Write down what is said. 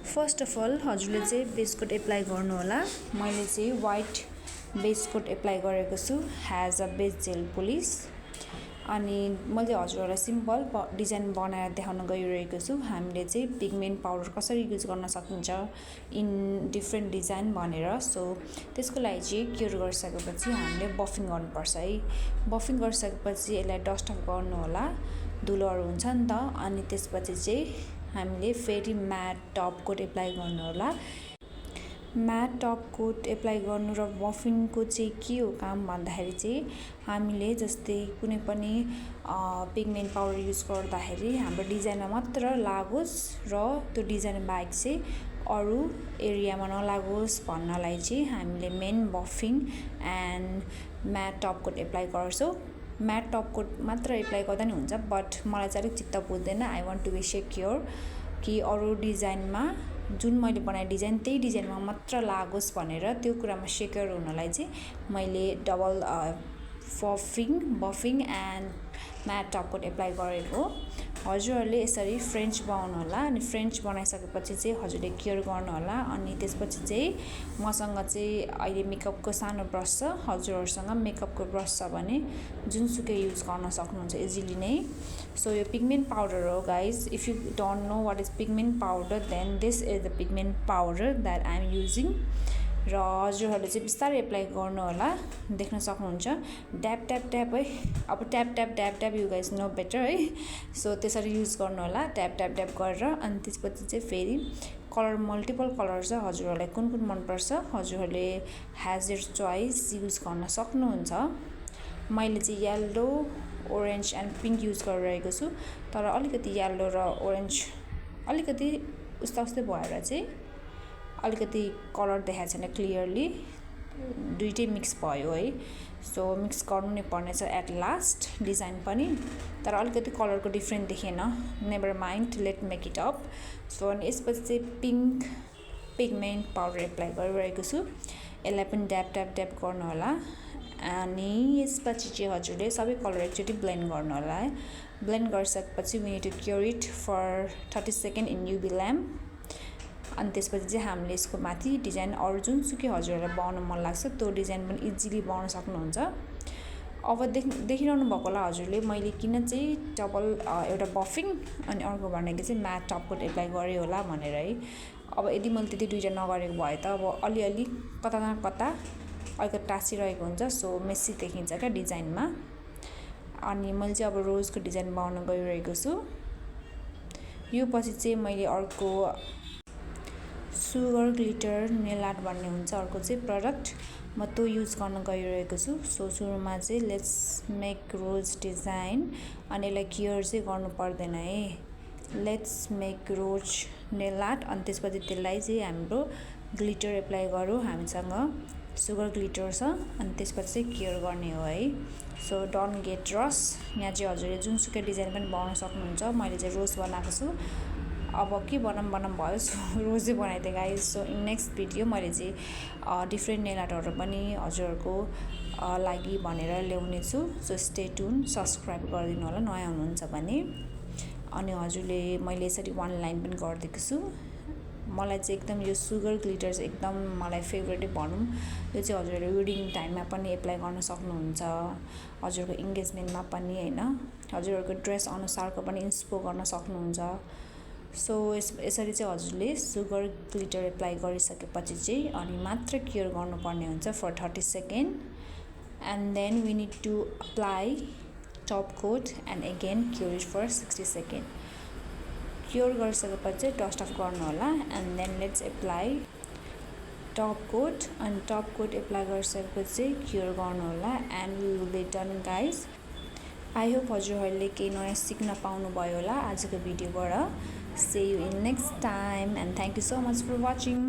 First of all हजुरले चाहिँ base coat apply गर्नु होला। मैले चाहिँ व्हाइट बेस कोट एप्लाई गरेको छु has a base gel polish. अनि मैले हजुरहरूलाई सिम्पल डिजाइन बनाएर देखाउन गइरहेको छु। हामीले चाहिँ पिगमेन्ट पाउडर कसरी युज गर्न सकिन्छ इन डिफ्रेन्ट डिजाइन भनेर। सो त्यसको लागि चाहिँ क्योर गरिसकेपछि हामीले बफिङ गर्नुपर्छ है। बफिङ गरिसकेपछि यसलाई डस्ट अफ गर्नु होला, धुलोहरू हुन्छ नि त। अनि त्यसपछि चाहिँ हामीले फेरि म्याट टप कोट एप्लाई गर्नु होला। म्याट टप कोट एप्लाई गर्नु र बफिङको चाहिँ के हो काम भन्दाखेरि चाहिँ हामीले जस्तै कुनै पनि पिगमेन्ट पाउडर युज गर्दाखेरि हाम्रो डिजाइनमा मात्र लागोस् र त्यो डिजाइन बाहेक चाहिँ अरू एरियामा नलागोस् भन्नलाई चाहिँ हामीले main buffing and matte top coat apply गर्छौँ। म्याट टप कोट मात्र एप्लाई गर्दा नि हुन्छ, बट मलाई चाहिँ अलिक चित्त बुझ्दैन। I want to be secure कि अरू डिजाइनमा जुन मैले बनाए डिजाइन त्यही डिजाइनमा मात्र लागोस् भनेर त्यो कुरामा सेक्योर हुनलाई चाहिँ मैले double buffing and matte top coat apply गरेको। हजुरहरूले यसरी फ्रेन्च बनाउनु होला। अनि फ्रेन्च बनाइसकेपछि चाहिँ हजुरले केयर गर्नु होला। अनि त्यसपछि चाहिँ मसँग चाहिँ अहिले मेकअपको सानो ब्रस छ। हजुरहरूसँग मेकअपको ब्रस छ भने जुनसुकै युज गर्न सक्नुहुन्छ इजिली नै। सो यो पिगमेन्ट पाउडर हो guys. If you don't know what is pigment powder then this is the pigment powder that I am using. र हजुरहरूले चाहिँ बिस्तारै एप्लाई गर्नु होला। देख्न सक्नुहुन्छ ड्याप ट्याप ट्याप है। अब tap tap tap tap you guys know better है। सो त्यसरी युज गर्नु होला ट्याप ट्याप ट्याप गरेर। अनि त्यसपछि चाहिँ फेरि कलर मल्टिपल कलर छ, हजुरहरूलाई कुन कुन मनपर्छ हजुरहरूले ह्याज यर चोइस युज गर्न सक्नुहुन्छ। मैले चाहिँ yellow, orange and pink use गरिरहेको छु। तर अलिकति येल्लो र ओरेन्ज अलिकति उस्ता उस्तै भएर चाहिँ अलिकति कलर देखाएको छैन क्लियरली, दुइटै मिक्स भयो है। सो मिक्स गर्नु नै पर्नेछ एट लास्ट डिजाइन पनि, तर अलिकति कलरको डिफ्रेन्ट देखेन। Never mind, let make it up. So अनि यसपछि चाहिँ पिङ्क पिगमेन्ट पाउडर एप्लाई गरिरहेको छु। यसलाई पनि ड्याप ट्याप ट्याप गर्नु होला। अनि यसपछि चाहिँ हजुरले सबै कलर एकचोटि ब्लेन्ड गर्नु होला है। ब्लेन्ड गरिसकेपछि we need to cure it for 30 second in UV lamp. अनि त्यसपछि चाहिँ हामीले यसको माथि डिजाइन अरू जुनसुकै हजुरहरूलाई बनाउन मन लाग्छ त्यो डिजाइन पनि इजिली बनाउन सक्नुहुन्छ। अब देखिरहनु भएको होला हजुरले मैले किन चाहिँ डबल एउटा बफिङ अनि अर्को भनेको चाहिँ म्याट टप कोट एप्लाई गरेँ होला भनेर है। अब यदि मैले त्यति दुइटा नगरेको भए त अब अलिअलि कता न कता अलिकति टाँसिरहेको हुन्छ। सो मेसी देखिन्छ क्या डिजाइनमा। अनि मैले चाहिँ अब रोजको डिजाइन बनाउन गइरहेको छु। यो पछि चाहिँ मैले अर्को सुगर ग्लिटर नेल आर्ट भन्ने हुन्छ अर्को चाहिँ प्रडक्ट, म त्यो युज गर्न गइरहेको छु। सो सुरुमा चाहिँ लेट्स मेक रोज डिजाइन। अनि यसलाई केयर चाहिँ गर्नु पर्दैन है। Let's make rose nail art. अनि त्यसपछि त्यसलाई चाहिँ हाम्रो ग्लिटर एप्लाई गरौँ। हामीसँग सुगर ग्लिटर छ। अनि त्यसपछि चाहिँ केयर गर्ने हो है। सो डोन्ट गेट रस। यहाँ चाहिँ हजुरले जुनसुकै डिजाइन पनि बनाउन सक्नुहुन्छ। मैले चाहिँ रोज बनाएको छु। अब के बनाऊँ भयो। सो रोजै बनाइदिएँ guys. So in next video मैले चाहिँ डिफ्रेन्ट नेल आर्टहरू पनि हजुरहरूको लागि भनेर ल्याउने छु। सो स्टे ट्युन, सब्सक्राइब गरिदिनु होला नयाँ हुनुहुन्छ भने। अनि हजुरले मैले यसरी वान लाइन पनि गरिदिएको छु। मलाई चाहिँ एकदम यो सुगर ग्लिटर चाहिँ एकदम मलाई फेभरेटै भनौँ। यो चाहिँ हजुरहरूले वेडिङ टाइममा पनि एप्लाई गर्न सक्नुहुन्छ, हजुरको इङ्गेजमेन्टमा पनि होइन, हजुरहरूको ड्रेस अनुसारको पनि इन्सपो गर्न सक्नुहुन्छ। सो यसरी चाहिँ हजुरले सुगर ग्लिटर एप्लाई गरिसकेपछि चाहिँ अनि मात्र केयर गर्नुपर्ने हुन्छ for 30 second. And then we need to apply top coat and again cure it for 60 second. Cure गरिसकेपछि चाहिँ डस्ट अफ गर्नु होला। And then let's apply top coat. अनि टप कोट एप्लाई गरिसकेपछि चाहिँ क्योर गर्नु होला and we will be done guys. I hope हजुरहरूले केही नयाँ सिक्न पाउनुभयो होला आजको भिडियोबाट। See you in next time and thank you so much for watching.